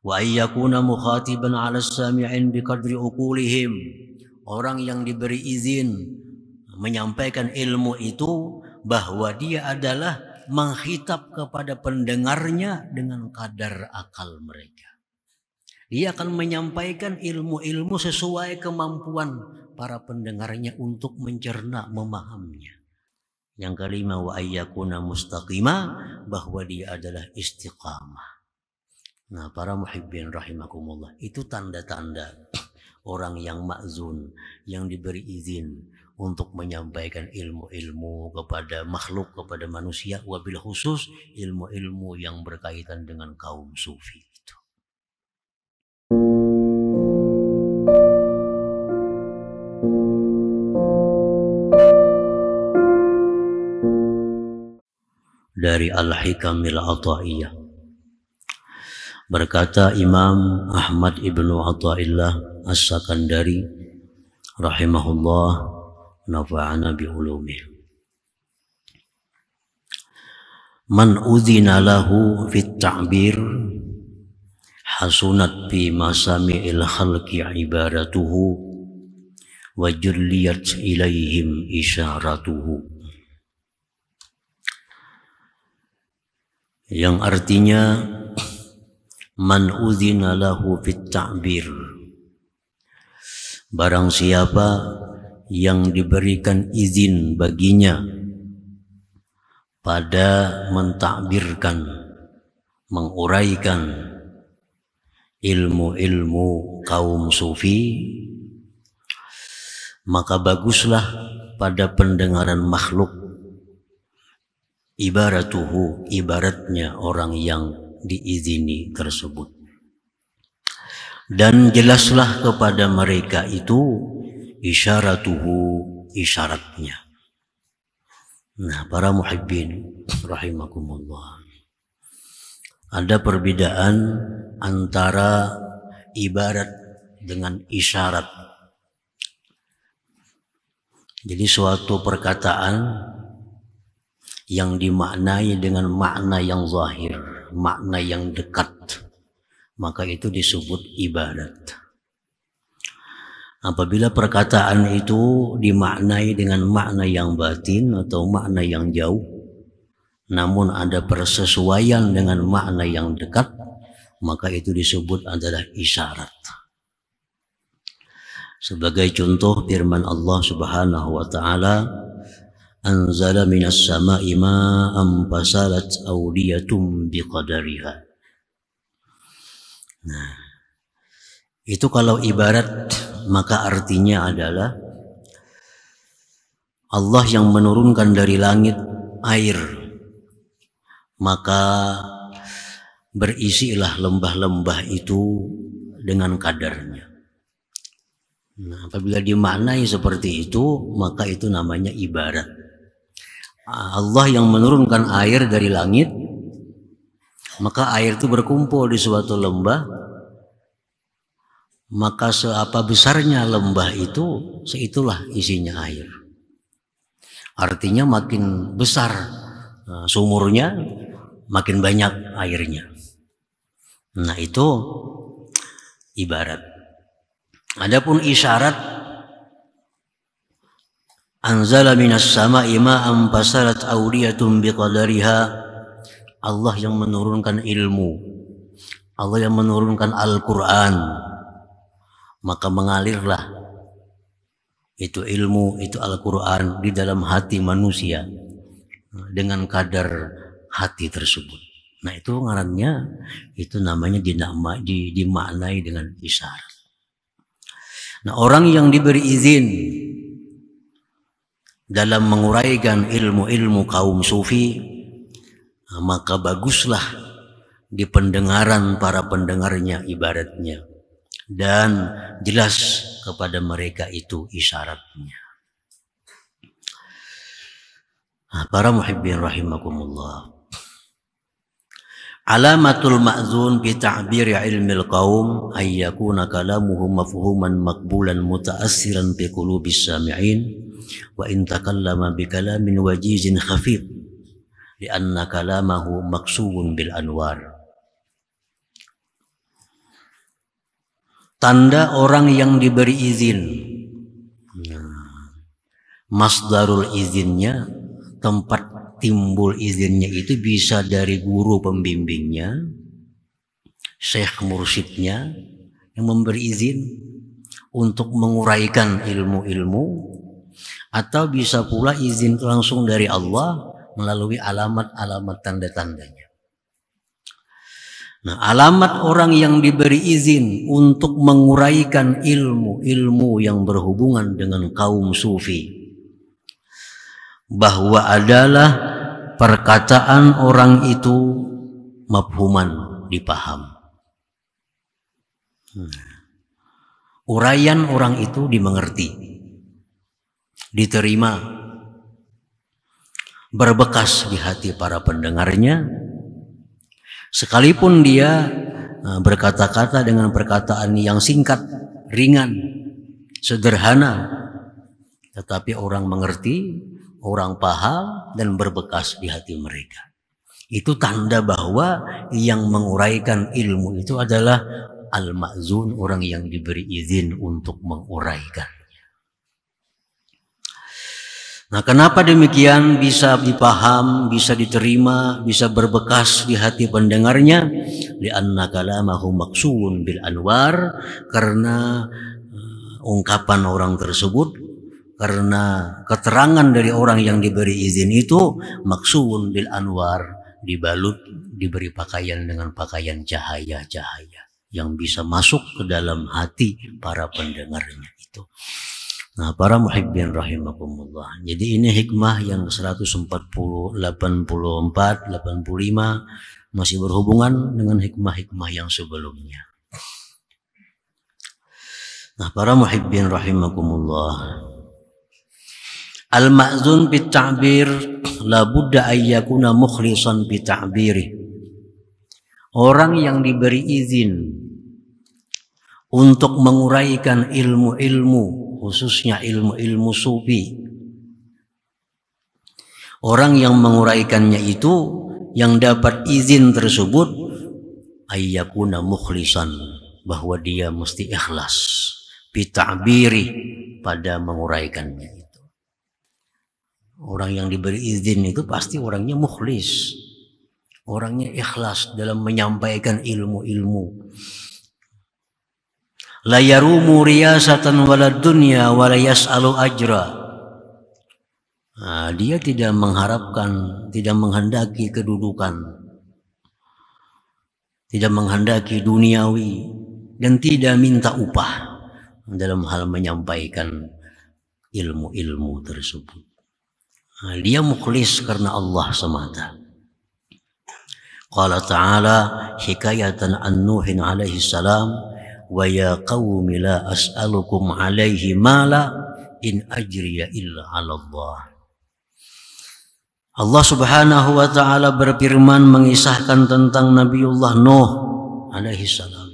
Wa ayyakuna mukhatiban 'ala as-sami'in biqadri uqulihim. Orang yang diberi izin menyampaikan ilmu itu bahwa dia adalah menghitab kepada pendengarnya dengan kadar akal mereka. Dia akan menyampaikan ilmu-ilmu sesuai kemampuan para pendengarnya untuk mencerna, memahaminya. Yang kelima, wa ayyakuna mustaqima, bahwa dia adalah istiqamah. Nah, para muhibbin rahimakumullah, itu tanda-tanda orang yang ma'zun, yang diberi izin untuk menyampaikan ilmu-ilmu kepada makhluk, kepada manusia, wabil khusus ilmu-ilmu yang berkaitan dengan kaum sufi. Dari Al-Hikamil Ata'iyah, berkata Imam Ahmad ibnu Athaillah As-Sakandari rahimahullah, nafa'ana bi'ulumih, man udhina lahu fit ta'bir hasunat fi masami'il khalqi ibaratuhu wa julliyat ilaihim isyaratuhu. Yang artinya, man udhina lahu fit ta'bir, barang siapa yang diberikan izin baginya pada mentakbirkan, menguraikan ilmu-ilmu kaum sufi, maka baguslah pada pendengaran makhluk ibaratuhu, ibaratnya orang yang diizini tersebut, dan jelaslah kepada mereka itu isyaratuhu, isyaratnya. Nah, para muhibbin rahimakumullah, ada perbedaan antara ibarat dengan isyarat. Jadi suatu perkataan yang dimaknai dengan makna yang zahir, makna yang dekat, maka itu disebut ibarat. Apabila perkataan itu dimaknai dengan makna yang batin atau makna yang jauh, namun ada persesuaian dengan makna yang dekat, maka itu disebut adalah isyarat. Sebagai contoh firman Allah Subhanahu wa taala, anzala minas sama'i ma'an fasalat awdiyatum biqadariha. Nah, itu kalau ibarat, maka artinya adalah Allah yang menurunkan dari langit air, maka berisilah lembah-lembah itu dengan kadarnya. Nah, apabila dimaknai seperti itu, maka itu namanya ibarat. Allah yang menurunkan air dari langit, maka air itu berkumpul di suatu lembah, maka seapa besarnya lembah itu, seitulah isinya air. Artinya makin besar sumurnya, makin banyak airnya. Nah, itu ibarat. Adapun isyarat, anzala minas sama'i ma'an fasalat awdiyatun biqadariha, Allah yang menurunkan ilmu, Allah yang menurunkan Al-Quran, maka mengalirlah itu ilmu, itu Al-Quran di dalam hati manusia dengan kadar hati tersebut. Nah, itu ngarannya, itu namanya dimaknai dengan isyarat. Nah, orang yang diberi izin dalam menguraikan ilmu-ilmu kaum sufi, maka baguslah di pendengaran para pendengarnya ibaratnya, dan jelas kepada mereka itu isyaratnya. Nah, para muhibbin rahimakumullah, alamatul ma'zun bi ta'bir ilmil qaum ay yakuna kalamuhu mafhuman maqbulan muta'assiran bi qulubis sami'in wa in takallama bi kalamin wajizin khafif li anna kalamahu maqsuun bil anwar. tanda orang yang diberi izin. Masdarul izinnya, tempat timbul izinnya itu bisa dari guru pembimbingnya, syekh mursyidnya yang memberi izin untuk menguraikan ilmu-ilmu, atau bisa pula izin langsung dari Allah melalui alamat-alamat tanda-tandanya. Nah, alamat orang yang diberi izin untuk menguraikan ilmu-ilmu yang berhubungan dengan kaum sufi, bahwa adalah perkataan orang itu mafhuman, dipaham. Uraian orang itu dimengerti, diterima, berbekas di hati para pendengarnya, sekalipun dia berkata-kata dengan perkataan yang singkat, ringan, sederhana, tetapi orang mengerti, orang paham, dan berbekas di hati mereka. Itu tanda bahwa yang menguraikan ilmu itu adalah al-ma'zun, orang yang diberi izin untuk menguraikan. Nah, kenapa demikian bisa dipaham, bisa diterima, bisa berbekas di hati pendengarnya? Li'anna kalamahu maqsuun bil anwar, karena ungkapan orang tersebut, karena keterangan dari orang yang diberi izin itu maqsuun bil anwar, dibalut, diberi pakaian dengan pakaian cahaya-cahaya yang bisa masuk ke dalam hati para pendengarnya itu. Nah, para muhibbin rahimakumullah. Jadi ini hikmah yang 140, 84, 85 masih berhubungan dengan hikmah-hikmah yang sebelumnya. Nah, para muhibbin rahimakumullah. Al-ma'zun bit ta'bir la budda ayyakuna mukhlisan bi ta'birih. Orang yang diberi izin untuk menguraikan ilmu-ilmu, khususnya ilmu-ilmu sufi, orang yang menguraikannya itu, yang dapat izin tersebut, ayyakuna mukhlisan, bahwa dia mesti ikhlas bi ta'birih, pada menguraikannya itu. Orang yang diberi izin itu pasti orangnya mukhlis, orangnya ikhlas dalam menyampaikan ilmu-ilmu. La yarumu riyasatan walad dunya wa la yas'alu ajra. Nah, dia tidak mengharapkan, tidak menghendaki kedudukan, tidak menghendaki duniawi, dan tidak minta upah dalam hal menyampaikan ilmu-ilmu tersebut. Nah, dia mukhlis karena Allah semata. Qala ta'ala hikayatan an Nuhin alaihi salam, wa ya qaumi la as'alukum alaihi mala in ajriya illa 'ala Allah. Allah Subhanahu wa ta'ala berfirman mengisahkan tentang Nabiullah Nuh alaihi salam.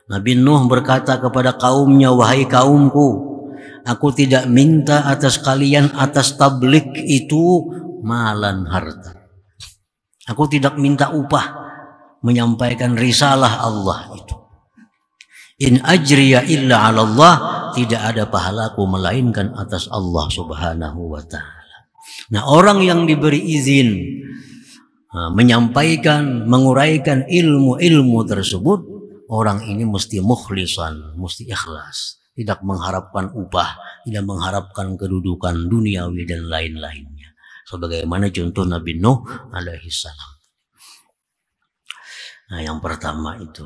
Nabi Nuh berkata kepada kaumnya, wahai kaumku, aku tidak minta atas kalian atas tablik itu malan, harta. Aku tidak minta upah menyampaikan risalah Allah itu. In ajriya illa 'ala Allah, tidak ada pahalaku melainkan atas Allah Subhanahu wa ta'ala. Nah, orang yang diberi izin menyampaikan, menguraikan ilmu-ilmu tersebut, orang ini mesti mukhlisan, mesti ikhlas, tidak mengharapkan upah, tidak mengharapkan kedudukan duniawi dan lain-lainnya. Sebagaimana contoh Nabi Nuh alaihi salam. Nah, yang pertama itu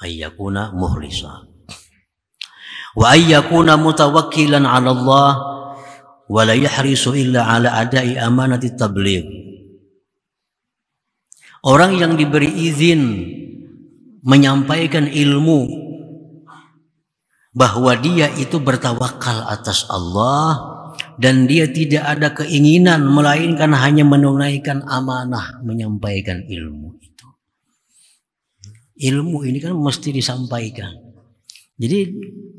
ayyakuna muhlisa wa ayyakuna mutawakkilan 'ala Allah wa la yahrisu illa 'ala ada'i amanati tabligh. Orang yang diberi izin menyampaikan ilmu, bahwa dia itu bertawakal atas Allah dan dia tidak ada keinginan melainkan hanya menunaikan amanah menyampaikan ilmu itu. Ilmu ini kan mesti disampaikan. Jadi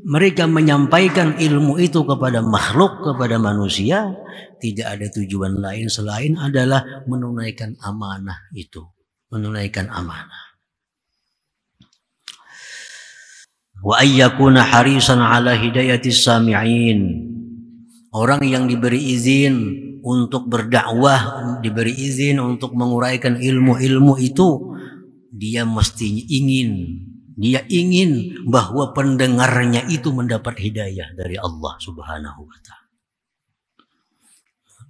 mereka menyampaikan ilmu itu kepada makhluk, kepada manusia, tidak ada tujuan lain selain adalah menunaikan amanah itu, menunaikan amanah. Wa ayyakuna harisan ala hidayatis sami'in. Orang yang diberi izin untuk berdakwah, diberi izin untuk menguraikan ilmu-ilmu itu, dia mestinya ingin bahwa pendengarnya itu mendapat hidayah dari Allah Subhanahu wa Ta'ala.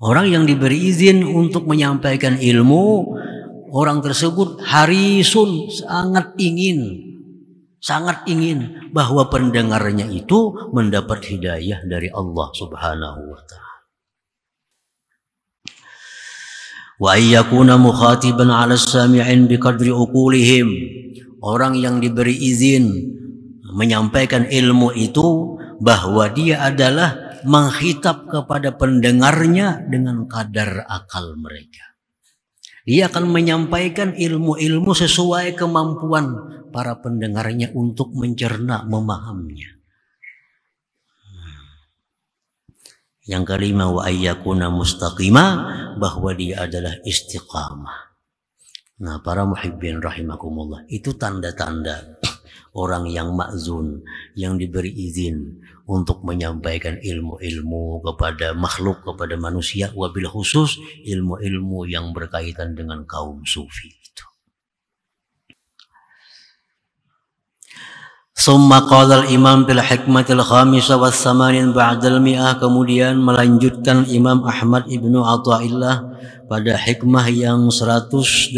Orang yang diberi izin untuk menyampaikan ilmu, orang tersebut harisun, sangat ingin bahwa pendengarnya itu mendapat hidayah dari Allah Subhanahu wa Ta'ala. Wa ayyakuna mukhatiban 'ala as-sami'in biqadri uqulihim. Orang yang diberi izin menyampaikan ilmu itu, bahwa dia adalah menghitab kepada pendengarnya dengan kadar akal mereka. Dia akan menyampaikan ilmu-ilmu sesuai kemampuan para pendengarnya untuk mencerna, memahaminya. Yang kelima, wa ayyakuna mustaqima, bahwa dia adalah istiqamah. Nah, para muhibbin rahimakumullah, itu tanda-tanda orang yang ma'zun, yang diberi izin untuk menyampaikan ilmu-ilmu kepada makhluk, kepada manusia, wabil khusus ilmu-ilmu yang berkaitan dengan kaum sufi itu. Summa qala al-imam bil hikmatil khamisah was samanin ba'dal mi'ah. Kemudian melanjutkan Imam Ahmad ibnu Athaillah pada hikmah yang 185.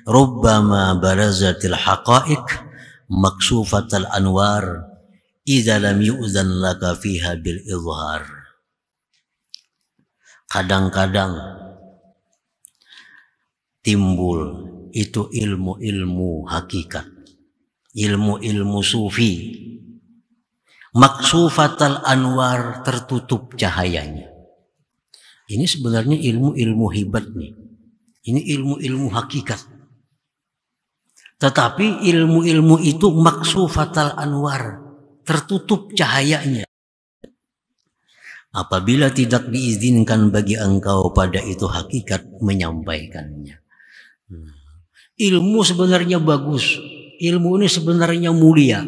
Rubbama barazatil haqa'iq maksufatal anwar idza lam yu'zan laka fiha bil izhar. Kadang-kadang timbul itu ilmu-ilmu hakikat, ilmu-ilmu sufi, maksufatal anwar, tertutup cahayanya. Ini sebenarnya ilmu-ilmu hibat nih. Ini ilmu-ilmu hakikat. Tetapi ilmu-ilmu itu maksufatal anwar, tertutup cahayanya. Apabila tidak diizinkan bagi engkau pada itu hakikat menyampaikannya. Ilmu sebenarnya bagus. Ilmu ini sebenarnya mulia.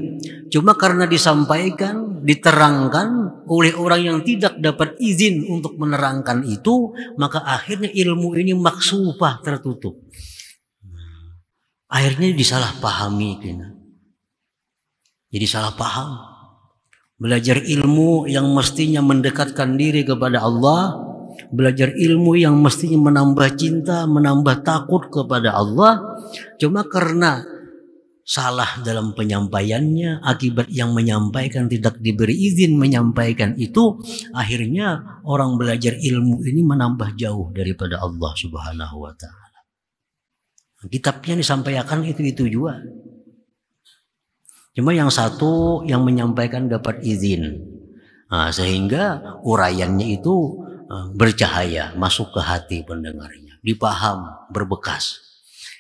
Cuma karena disampaikan, diterangkan oleh orang yang tidak dapat izin untuk menerangkan itu, maka akhirnya ilmu ini maksufah, tertutup. Akhirnya disalahpahami. Jadi salah paham. Belajar ilmu yang mestinya mendekatkan diri kepada Allah, belajar ilmu yang mestinya menambah cinta, menambah takut kepada Allah, cuma karena salah dalam penyampaiannya, akibat yang menyampaikan tidak diberi izin menyampaikan itu, akhirnya orang belajar ilmu ini menambah jauh daripada Allah Subhanahu wa Ta'ala. Kitabnya disampaikan itu juga. Cuma yang satu yang menyampaikan dapat izin, sehingga uraiannya itu bercahaya, masuk ke hati pendengarnya, dipaham, berbekas.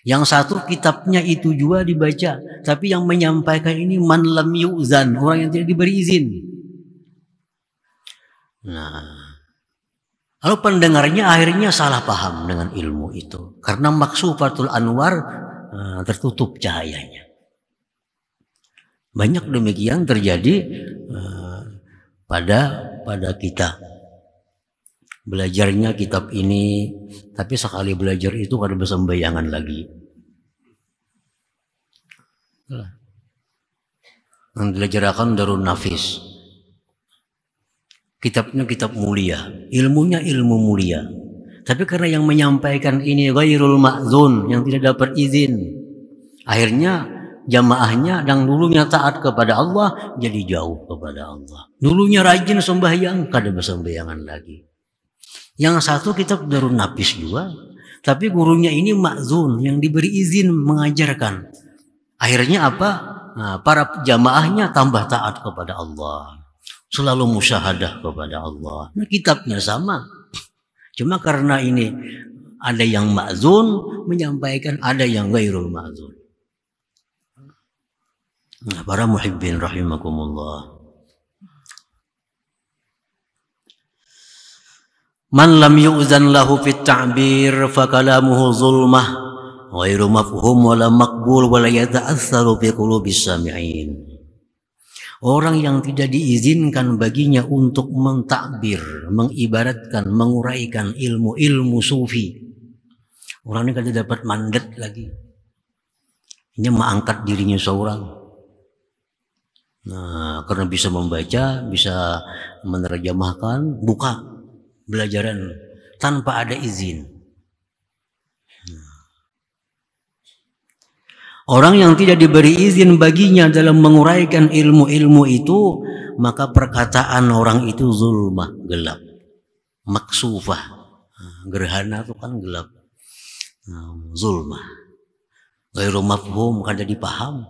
Yang satu kitabnya itu juga dibaca, tapi yang menyampaikan ini man lam yu'zan, orang yang tidak diberi izin. Nah, lalu pendengarnya akhirnya salah paham dengan ilmu itu, karena maksufatul anwar tertutup cahayanya. Banyak demikian terjadi pada kita. Belajarnya kitab ini, tapi sekali belajar itu kada bersembayangan lagi. Yang belajar Darun Nafis. Kitabnya kitab mulia, ilmunya ilmu mulia. Tapi karena yang menyampaikan ini ghairul ma'zun, yang tidak dapat izin, akhirnya jamaahnya yang dulunya taat kepada Allah jadi jauh kepada Allah. Dulunya rajin sembahyang, kada bersembayangan lagi. Yang satu kitab Darun Nafis juga, tapi gurunya ini ma'zun, yang diberi izin mengajarkan. Akhirnya apa? Nah, para jamaahnya tambah taat kepada Allah, selalu musyahadah kepada Allah. Nah, kitabnya sama. Cuma karena ini ada yang ma'zun menyampaikan, ada yang ghairul ma'zun. Nah, para muhibbin rahimakumullah. Man lam yu'zan lahu fit ta'bir fa kalamuhu zulmah ghairu mafhum wala maqbul wala yata'assaru fi qulubis sami'in. Orang yang tidak diizinkan baginya untuk mentakbir, mengibaratkan, menguraikan ilmu-ilmu sufi. Orang ini kada dapat mandat lagi. Ini mengangkat dirinya seorang. Nah, karena bisa membaca, bisa menerjemahkan, buka belajaran tanpa ada izin. Orang yang tidak diberi izin baginya dalam menguraikan ilmu-ilmu itu, maka perkataan orang itu zulmah, gelap. Maksufah, gerhana itu kan gelap. Zulmah. Ghairu mafhum, kada dipaham.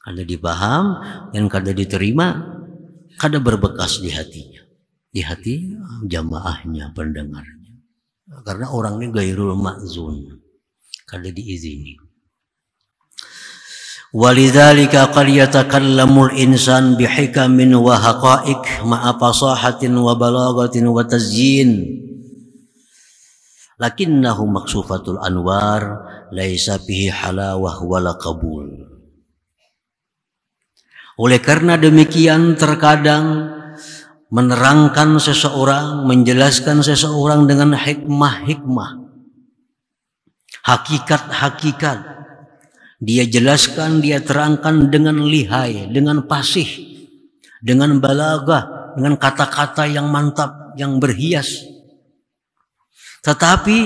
Kada dipaham dan kada diterima, kada berbekas di hatinya. Di hati jamaahnya, pendengarnya. Karena orang ini ghairul ma'zun, kada diizini. Walidzalika qad yatakallamul insan bihikamin wa haqa'iq ma'a fasahatin wa balaghatin wa tazyin, lakinnahu maksufatul anwar laisa bihi halawah wala qabul. Oleh karena demikian terkadang menerangkan seseorang, menjelaskan seseorang dengan hikmah-hikmah, hakikat-hakikat, dia jelaskan, dia terangkan dengan lihai, dengan fasih, dengan balagah, dengan kata-kata yang mantap, yang berhias. Tetapi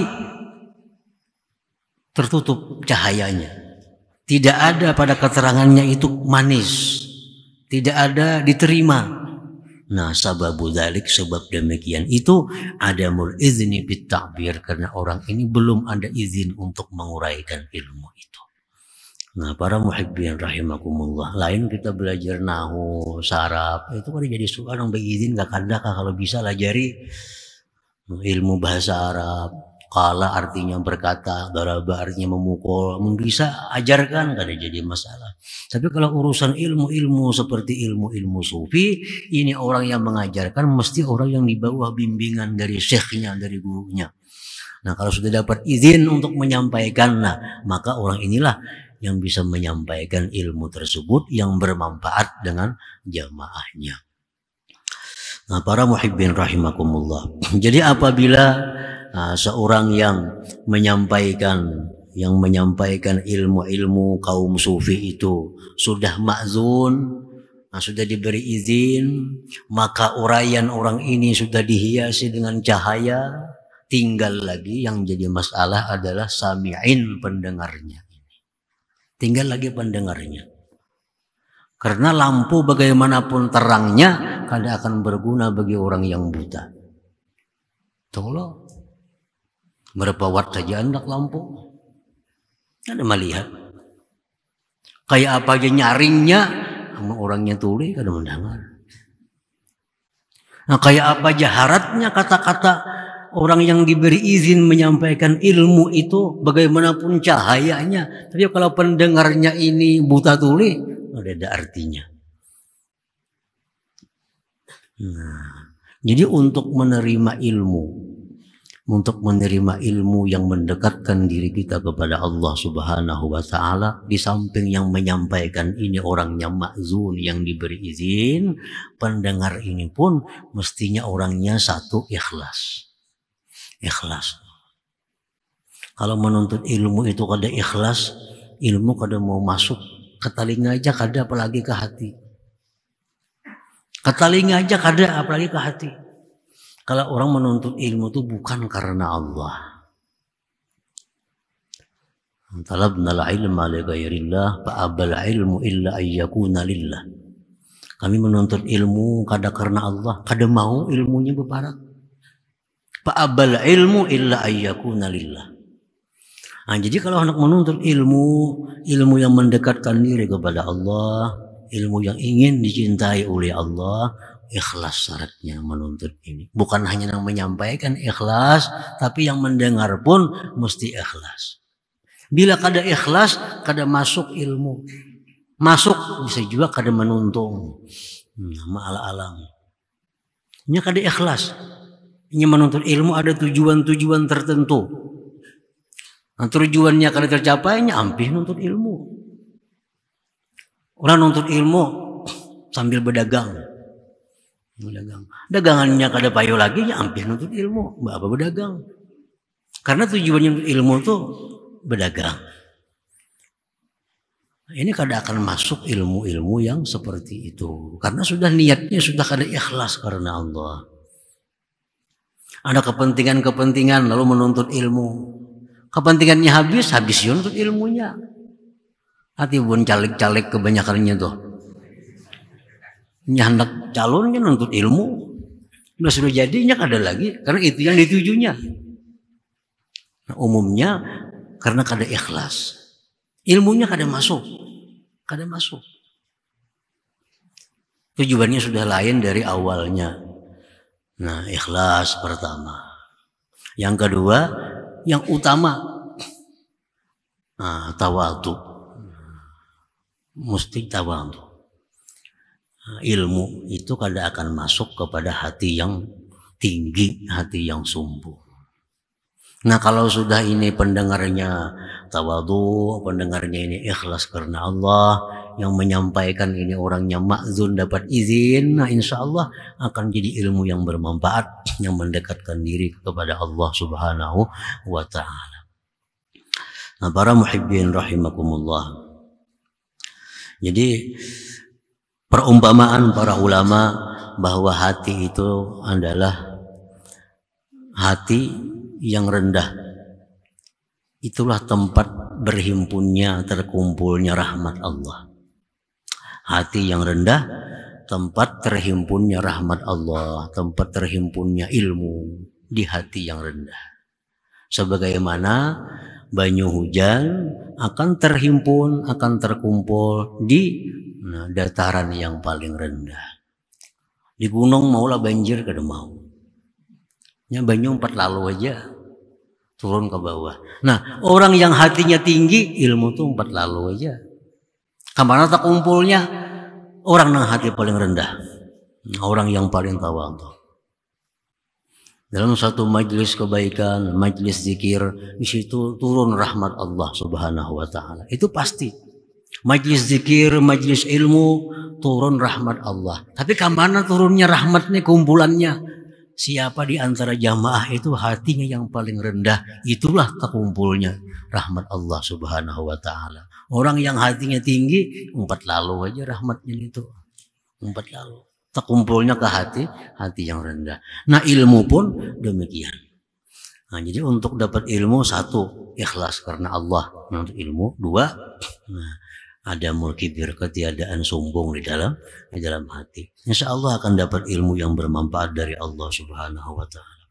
tertutup cahayanya. Tidak ada pada keterangannya itu manis. Tidak ada diterima. Nah, sababu dzalik, sebab demikian itu adamul izni bit ta'bir, karena orang ini belum ada izin untuk menguraikan ilmu itu. Nah, para muhibbin rahimakumullah, lain kita belajar nahu, saraf, itu kan jadi seorang berizin gak kada kalau bisa lajari ilmu bahasa Arab. Qala artinya berkata, daraba artinya memukul, bisa ajarkan, kada jadi masalah. Tapi kalau urusan ilmu-ilmu seperti ilmu-ilmu sufi, ini orang yang mengajarkan mesti orang yang di bawah bimbingan dari syekhnya, dari gurunya. Nah, kalau sudah dapat izin untuk menyampaikan, nah maka orang inilah yang bisa menyampaikan ilmu tersebut yang bermanfaat dengan jamaahnya. Nah, para muhibbin rahimakumullah. Jadi apabila seorang yang menyampaikan ilmu-ilmu kaum sufi itu sudah ma'zun, sudah diberi izin, maka uraian orang ini sudah dihiasi dengan cahaya. Tinggal lagi yang jadi masalah adalah sami'in, pendengarnya. Tinggal lagi pendengarnya. Karena lampu bagaimanapun terangnya kada akan berguna bagi orang yang buta. Tolong. Berapa watt saja hendak lampu. Kada melihat. Kayak apa aja nyaringnya, sama orangnya tuli kada mendengar. Nah, kayak apa aja haratnya kata-kata orang yang diberi izin menyampaikan ilmu itu, bagaimanapun cahayanya, tapi kalau pendengarnya ini buta tuli, ada artinya. Nah, jadi untuk menerima ilmu yang mendekatkan diri kita kepada Allah Subhanahu wa Ta'ala, di samping yang menyampaikan ini orangnya ma'zun, yang diberi izin, pendengar ini pun mestinya orangnya satu ikhlas. Ikhlas. Kalau menuntut ilmu itu kada ikhlas, ilmu kada mau masuk ke telinga aja kada, apalagi ke hati. Ke telinga aja kada, apalagi ke hati. Kalau orang menuntut ilmu itu bukan karena Allah. Talabnal ilma li ghairillah fa abal ilmu illa ayyakuna lillah. Kami menuntut ilmu kada karena Allah, kada mau ilmunya bebarak. Fa'abal ilmu illa ayyakuna lillah. Nah, jadi kalau hendak menuntut ilmu yang mendekatkan diri kepada Allah, ilmu yang ingin dicintai oleh Allah, ikhlas syaratnya menuntut ini. Bukan hanya yang menyampaikan ikhlas, tapi yang mendengar pun mesti ikhlas. Bila kada ikhlas, kada masuk ilmu. Masuk bisa juga kada menuntung. Ma'al alam. Ini kada ikhlas. Ini menuntut ilmu ada tujuan-tujuan tertentu. Nah, tujuannya kalau tercapainya ampih nuntut ilmu. Orang nuntut ilmu sambil berdagang. Dagangannya kada payu lagi ya ampih nuntut ilmu. Apa berdagang? Karena tujuannya ilmu tuh berdagang. Ini kada akan masuk ilmu-ilmu yang seperti itu. Karena sudah niatnya sudah kada ikhlas karena Allah. Ada kepentingan-kepentingan lalu menuntut ilmu. Kepentingannya habis ya nuntut ilmunya. Hati pun caleg-caleg kebanyakannya tuh. Hendak calonnya nuntut ilmu. Sudah jadinya kada lagi. Karena itu yang ditujunya. Nah, umumnya karena kada ikhlas. Ilmunya kada masuk. Kada masuk. Tujuannya sudah lain dari awalnya. Nah, ikhlas pertama. Yang kedua, yang utama, tawadhu. Mesti tawadhu. Ilmu itu kada akan masuk kepada hati yang tinggi, hati yang sombong. Nah, kalau sudah ini pendengarnya tawadhu, pendengarnya ini ikhlas karena Allah, yang menyampaikan ini orangnya ma'zun dapat izin, nah insya Allah akan jadi ilmu yang bermanfaat, yang mendekatkan diri kepada Allah Subhanahu wa ta'ala. Nah, para muhibbin rahimakumullah. Jadi perumpamaan para ulama bahwa hati itu adalah hati yang rendah. Itulah tempat berhimpunnya, terkumpulnya rahmat Allah. Hati yang rendah, tempat terhimpunnya rahmat Allah, tempat terhimpunnya ilmu di hati yang rendah. Sebagaimana banyu hujan akan terhimpun, akan terkumpul di dataran yang paling rendah. Di gunung maulah banjir kada mau. Ya banyu 4 lalu aja turun ke bawah. Nah, orang yang hatinya tinggi, ilmu tuh 4 lalu aja. Kemana tak kumpulnya? Orang yang hati paling rendah. Orang yang paling tawadhu. Dalam satu majlis kebaikan, majlis zikir, di situ turun rahmat Allah Subhanahu wa ta'ala. Itu pasti. Majlis zikir, majlis ilmu, turun rahmat Allah. Tapi kemana turunnya rahmatnya, kumpulannya? Siapa di antara jamaah itu hatinya yang paling rendah, itulah terkumpulnya rahmat Allah Subhanahu wa ta'ala. Orang yang hatinya tinggi, 4 lalu aja rahmatnya itu. 4 lalu. Terkumpulnya ke hati yang rendah. Nah, ilmu pun demikian. Nah, jadi untuk dapat ilmu, 1, ikhlas karena Allah. Untuk ilmu, 2, ada mulkibir, ketiadaan sombong di dalam hati. Insya Allah akan dapat ilmu yang bermanfaat dari Allah Subhanahu wa ta'ala.